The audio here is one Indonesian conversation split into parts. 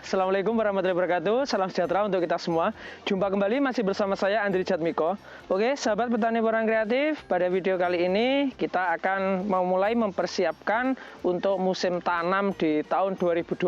Assalamualaikum warahmatullahi wabarakatuh. Salam sejahtera untuk kita semua. Jumpa kembali masih bersama saya Andri Jatmiko. Oke, sahabat petani porang kreatif, pada video kali ini kita akan mulai mempersiapkan untuk musim tanam di tahun 2020.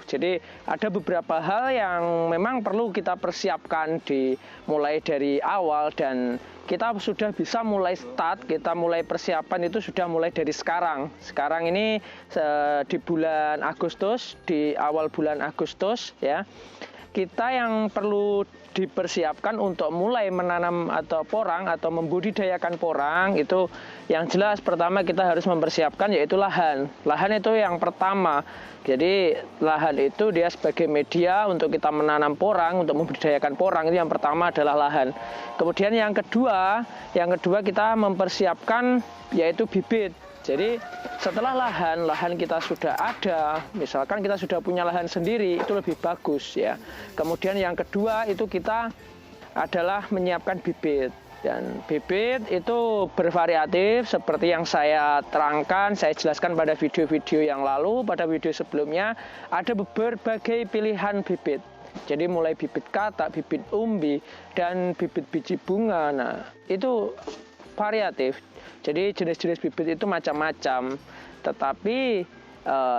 Jadi ada beberapa hal yang memang perlu kita persiapkan mulai dari awal, dan kita sudah bisa mulai start, kita mulai persiapan itu sudah mulai dari sekarang. Sekarang ini di bulan Agustus, di awal bulan Agustus ya, kita yang perlu dipersiapkan untuk mulai menanam atau porang atau membudidayakan porang itu yang jelas pertama kita harus mempersiapkan yaitu lahan. Lahan itu yang pertama. Jadi lahan itu dia sebagai media untuk kita menanam porang, untuk membudidayakan porang, itu yang pertama adalah lahan. Kemudian yang kedua kita mempersiapkan yaitu bibit. Jadi setelah lahan kita sudah ada, misalkan kita sudah punya lahan sendiri, itu lebih bagus ya. Kemudian yang kedua itu kita adalah menyiapkan bibit. Dan bibit itu bervariatif seperti yang saya terangkan, saya jelaskan pada video-video yang lalu, pada video sebelumnya ada berbagai pilihan bibit. Jadi mulai bibit katak, bibit umbi, dan bibit biji bunga. Nah, itu variatif. Jadi jenis-jenis bibit itu macam-macam. Tetapi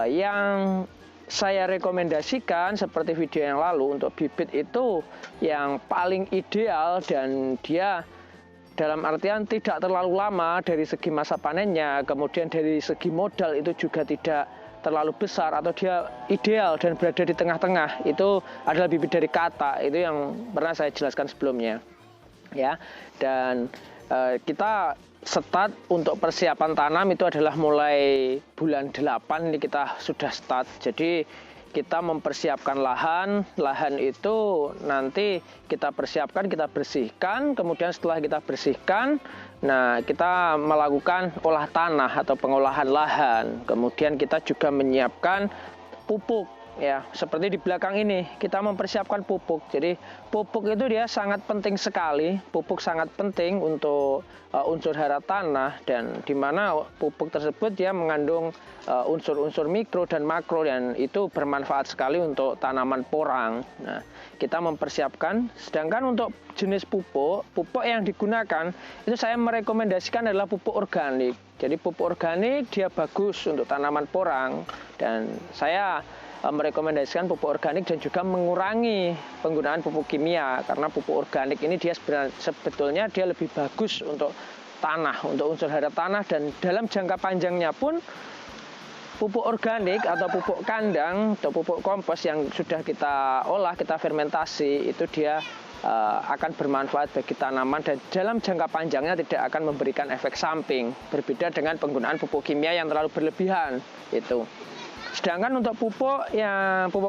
yang saya rekomendasikan seperti video yang lalu untuk bibit itu yang paling ideal, dan dia dalam artian tidak terlalu lama dari segi masa panennya, kemudian dari segi modal itu juga tidak terlalu besar atau dia ideal dan berada di tengah-tengah, itu adalah bibit dari katak. Itu yang pernah saya jelaskan sebelumnya ya. Dan kita start untuk persiapan tanam itu adalah mulai bulan 8 ini kita sudah start. Jadi kita mempersiapkan lahan itu nanti kita persiapkan, kita bersihkan, kemudian setelah kita bersihkan, nah kita melakukan olah tanah atau pengolahan lahan. Kemudian kita juga menyiapkan pupuk. Ya, seperti di belakang ini kita mempersiapkan pupuk. Jadi pupuk itu dia sangat penting sekali. Pupuk sangat penting untuk unsur hara tanah, dan di mana pupuk tersebut dia mengandung unsur-unsur mikro dan makro, dan itu bermanfaat sekali untuk tanaman porang. Nah, kita mempersiapkan. Sedangkan untuk jenis pupuk yang digunakan itu saya merekomendasikan adalah pupuk organik. Jadi pupuk organik dia bagus untuk tanaman porang, dan saya merekomendasikan pupuk organik dan juga mengurangi penggunaan pupuk kimia, karena pupuk organik ini dia sebetulnya dia lebih bagus untuk tanah, untuk unsur hara tanah, dan dalam jangka panjangnya pun pupuk organik atau pupuk kandang atau pupuk kompos yang sudah kita olah, kita fermentasi, itu dia akan bermanfaat bagi tanaman dan dalam jangka panjangnya tidak akan memberikan efek samping, berbeda dengan penggunaan pupuk kimia yang terlalu berlebihan itu. Sedangkan untuk pupuk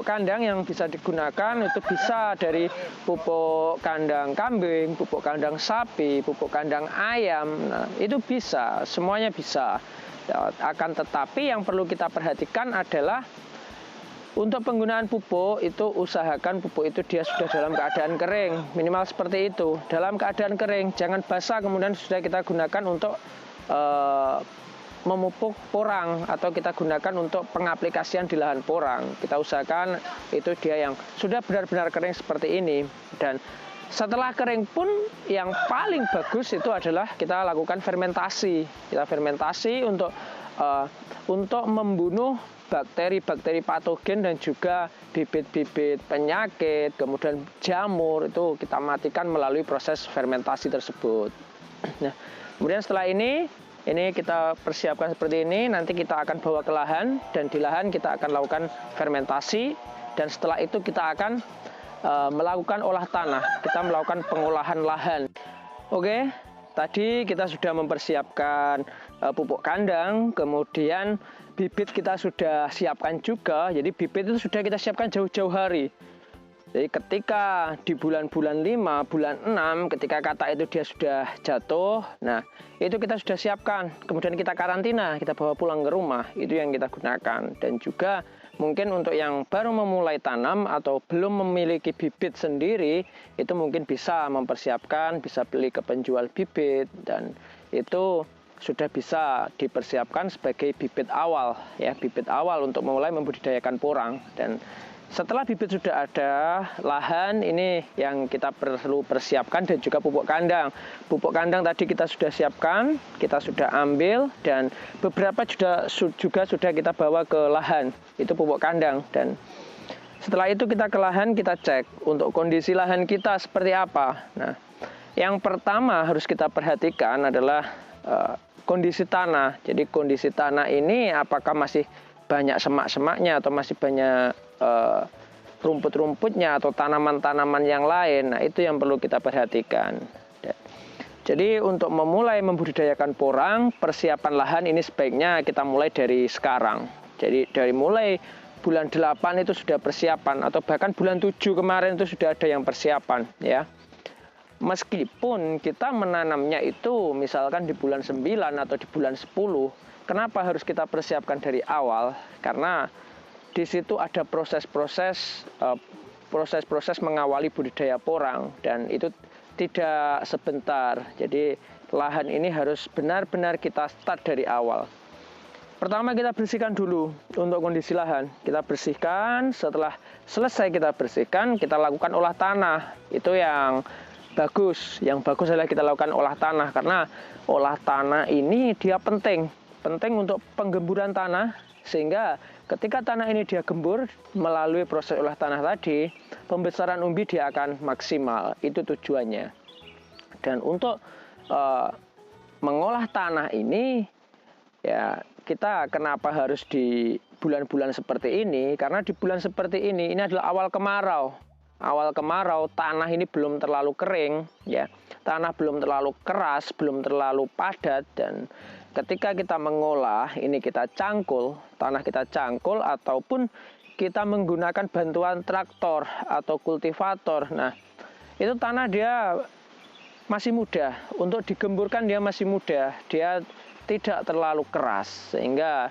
kandang yang bisa digunakan itu bisa dari pupuk kandang kambing, pupuk kandang sapi, pupuk kandang ayam. Nah, itu bisa, semuanya bisa. Akan tetapi yang perlu kita perhatikan adalah untuk penggunaan pupuk itu usahakan pupuk itu dia sudah dalam keadaan kering, minimal seperti itu, dalam keadaan kering, jangan basah kemudian sudah kita gunakan untuk memupuk porang atau kita gunakan untuk pengaplikasian di lahan porang. Kita usahakan itu dia yang sudah benar-benar kering seperti ini. Dan setelah kering pun yang paling bagus itu adalah kita lakukan fermentasi. Kita fermentasi untuk membunuh bakteri-bakteri patogen dan juga bibit-bibit penyakit, kemudian jamur, itu kita matikan melalui proses fermentasi tersebut. Nah, kemudian setelah ini kita persiapkan seperti ini, nanti kita akan bawa ke lahan, dan di lahan kita akan lakukan fermentasi, dan setelah itu kita akan melakukan olah tanah, kita melakukan pengolahan lahan. Oke, tadi kita sudah mempersiapkan pupuk kandang, kemudian bibit kita sudah siapkan juga. Jadi bibit itu sudah kita siapkan jauh-jauh hari. Jadi ketika di bulan-bulan 5, bulan 6, ketika katak itu dia sudah jatuh, nah itu kita sudah siapkan. Kemudian kita karantina, kita bawa pulang ke rumah, itu yang kita gunakan. Dan juga mungkin untuk yang baru memulai tanam atau belum memiliki bibit sendiri, itu mungkin bisa mempersiapkan, bisa beli ke penjual bibit, dan itu sudah bisa dipersiapkan sebagai bibit awal, ya, bibit awal untuk mulai membudidayakan porang. Dan Setelah bibit sudah ada, lahan ini yang kita perlu persiapkan dan juga pupuk kandang. Pupuk kandang tadi kita sudah siapkan, kita sudah ambil, dan beberapa juga sudah kita bawa ke lahan. Itu pupuk kandang. Dan setelah itu kita ke lahan, kita cek untuk kondisi lahan kita seperti apa. Nah, yang pertama harus kita perhatikan adalah kondisi tanah. Jadi kondisi tanah ini apakah masih banyak semak-semaknya atau masih banyak rumput-rumputnya atau tanaman-tanaman yang lain. Nah, itu yang perlu kita perhatikan. Jadi untuk memulai membudidayakan porang, persiapan lahan ini sebaiknya kita mulai dari sekarang. Jadi dari mulai bulan 8 itu sudah persiapan, atau bahkan bulan 7 kemarin itu sudah ada yang persiapan, ya. Meskipun kita menanamnya itu misalkan di bulan 9 atau di bulan 10, kenapa harus kita persiapkan dari awal? Karena di situ ada proses-proses mengawali budidaya porang, dan itu tidak sebentar. Jadi lahan ini harus benar-benar kita start dari awal. Pertama kita bersihkan dulu untuk kondisi lahan. Kita bersihkan, setelah selesai kita bersihkan, kita lakukan olah tanah. Itu yang bagus. Yang bagus adalah kita lakukan olah tanah, karena olah tanah ini dia penting untuk penggemburan tanah, sehingga ketika tanah ini dia gembur melalui proses olah tanah tadi, pembesaran umbi dia akan maksimal. Itu tujuannya. Dan untuk mengolah tanah ini, ya kita kenapa harus di bulan-bulan seperti ini? Karena di bulan seperti ini adalah awal kemarau. Awal kemarau, tanah ini belum terlalu kering, ya. Tanah belum terlalu keras, belum terlalu padat, dan ketika kita mengolah, ini kita cangkul, tanah kita cangkul, ataupun kita menggunakan bantuan traktor atau kultivator. Nah, itu tanah dia masih mudah, untuk digemburkan dia masih mudah, dia tidak terlalu keras, sehingga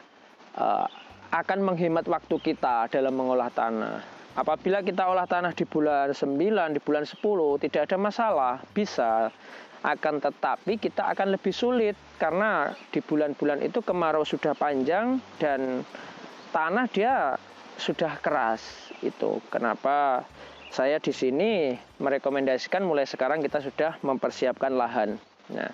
akan menghemat waktu kita dalam mengolah tanah. Apabila kita olah tanah di bulan 9, di bulan 10, tidak ada masalah, bisa. Akan tetapi kita akan lebih sulit, karena di bulan-bulan itu kemarau sudah panjang dan tanah dia sudah keras. Itu kenapa saya di sini merekomendasikan mulai sekarang kita sudah mempersiapkan lahan. Nah,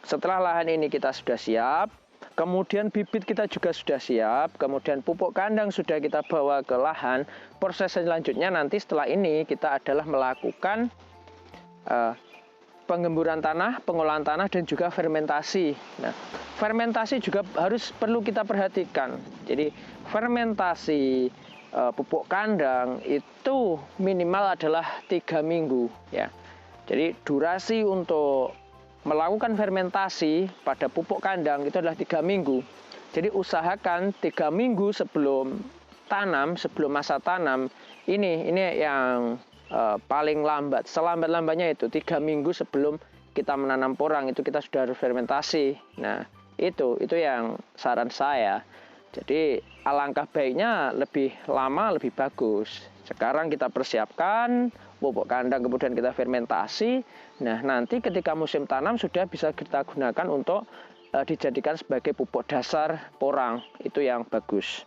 setelah lahan ini kita sudah siap, kemudian bibit kita juga sudah siap, kemudian pupuk kandang sudah kita bawa ke lahan. Proses selanjutnya nanti setelah ini kita adalah melakukan penggemburan tanah, pengolahan tanah, dan juga fermentasi. Nah, fermentasi juga perlu kita perhatikan. Jadi fermentasi pupuk kandang itu minimal adalah 3 minggu, ya. Jadi durasi untuk melakukan fermentasi pada pupuk kandang itu adalah 3 minggu. Jadi usahakan 3 minggu sebelum tanam, sebelum masa tanam, ini yang paling lambat. Selambat-lambatnya itu 3 minggu sebelum kita menanam porang itu kita sudah harus fermentasi. Nah, itu yang saran saya. Jadi alangkah baiknya lebih lama lebih bagus. Sekarang kita persiapkan pupuk kandang, kemudian kita fermentasi. Nah, nanti ketika musim tanam sudah bisa kita gunakan untuk dijadikan sebagai pupuk dasar porang. Itu yang bagus.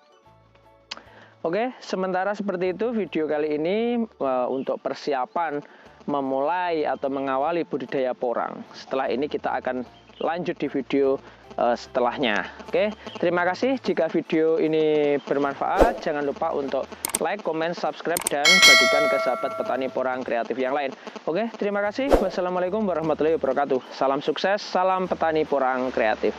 Oke, sementara seperti itu video kali ini untuk persiapan memulai atau mengawali budidaya porang. Setelah ini kita akan lanjut di video setelahnya. Oke, terima kasih. Jika video ini bermanfaat, jangan lupa untuk like, comment, subscribe, dan bagikan ke sahabat petani porang kreatif yang lain. Oke, terima kasih. Wassalamualaikum warahmatullahi wabarakatuh. Salam sukses, salam petani porang kreatif.